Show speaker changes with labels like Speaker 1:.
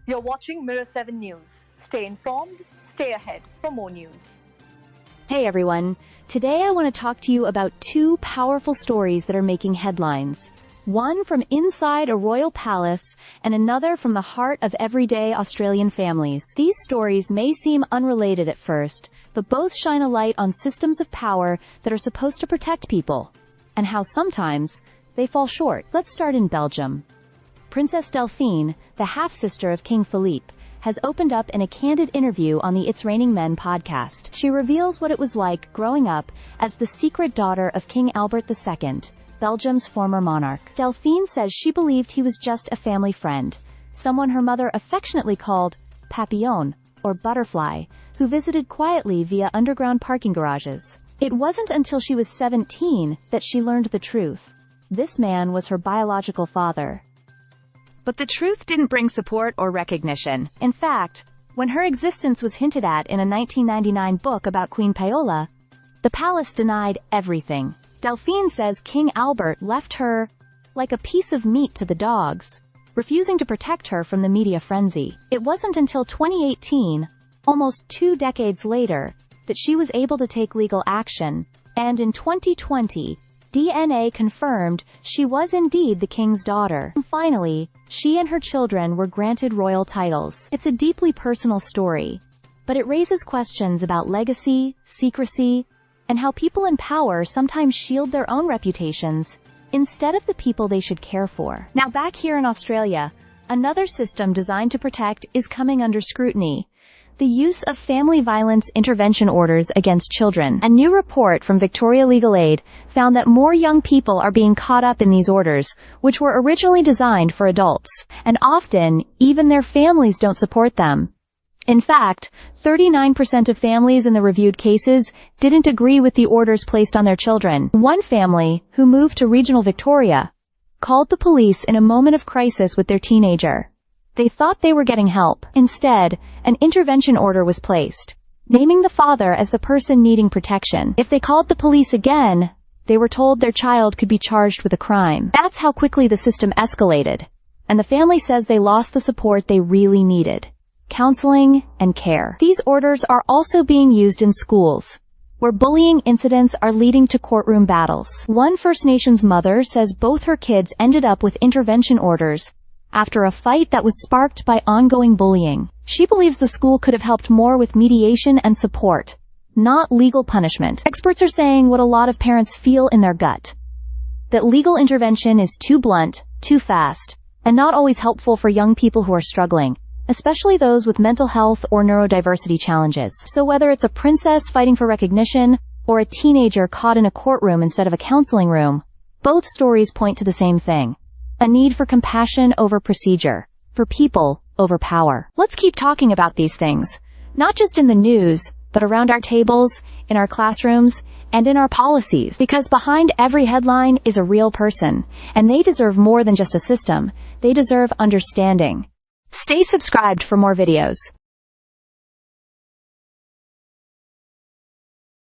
Speaker 1: You're watching Mirror 7 News. Stay informed, stay ahead for more news.
Speaker 2: Hey everyone, today I want to talk to you about two powerful stories that are making headlines. One from inside a royal palace, and another from the heart of everyday Australian families. These stories may seem unrelated at first, but both shine a light on systems of power that are supposed to protect people, and how sometimes they fall short. Let's start in Belgium. Princess Delphine, the half-sister of King Philippe, has opened up in a candid interview on the It's Raining Men podcast. She reveals what it was like growing up as the secret daughter of King Albert II, Belgium's former monarch. Delphine says she believed he was just a family friend, someone her mother affectionately called Papillon, or Butterfly, who visited quietly via underground parking garages. It wasn't until she was 17 that she learned the truth. This man was her biological father. But the truth didn't bring support or recognition. In fact, when her existence was hinted at in a 1999 book about Queen Paola, the palace denied everything. Delphine says King Albert left her like a piece of meat to the dogs, refusing to protect her from the media frenzy. It wasn't until 2018, almost 2 decades later, that she was able to take legal action, and in 2020, DNA confirmed she was indeed the king's daughter. And finally, she and her children were granted royal titles. It's a deeply personal story, but it raises questions about legacy, secrecy, and how people in power sometimes shield their own reputations instead of the people they should care for. Now back here in Australia, another system designed to protect is coming under scrutiny: the use of family violence intervention orders against children. A new report from Victoria Legal Aid found that more young people are being caught up in these orders, which were originally designed for adults, and often, even their families don't support them. In fact, 39% of families in the reviewed cases didn't agree with the orders placed on their children. One family, who moved to regional Victoria, called the police in a moment of crisis with their teenager. They thought they were getting help. Instead, an intervention order was placed, naming the father as the person needing protection. If they called the police again, they were told their child could be charged with a crime. That's how quickly the system escalated, and the family says they lost the support they really needed: counseling and care. These orders are also being used in schools, where bullying incidents are leading to courtroom battles. One First Nations mother says both her kids ended up with intervention orders after a fight that was sparked by ongoing bullying. She believes the school could have helped more with mediation and support, not legal punishment. Experts are saying what a lot of parents feel in their gut: that legal intervention is too blunt, too fast, and not always helpful for young people who are struggling, especially those with mental health or neurodiversity challenges. So whether it's a princess fighting for recognition or a teenager caught in a courtroom instead of a counseling room, both stories point to the same thing: a need for compassion over procedure, for people over power. Let's keep talking about these things, not just in the news, but around our tables, in our classrooms, and in our policies, because behind every headline is a real person, and they deserve more than just a system. They deserve understanding. Stay subscribed for more videos.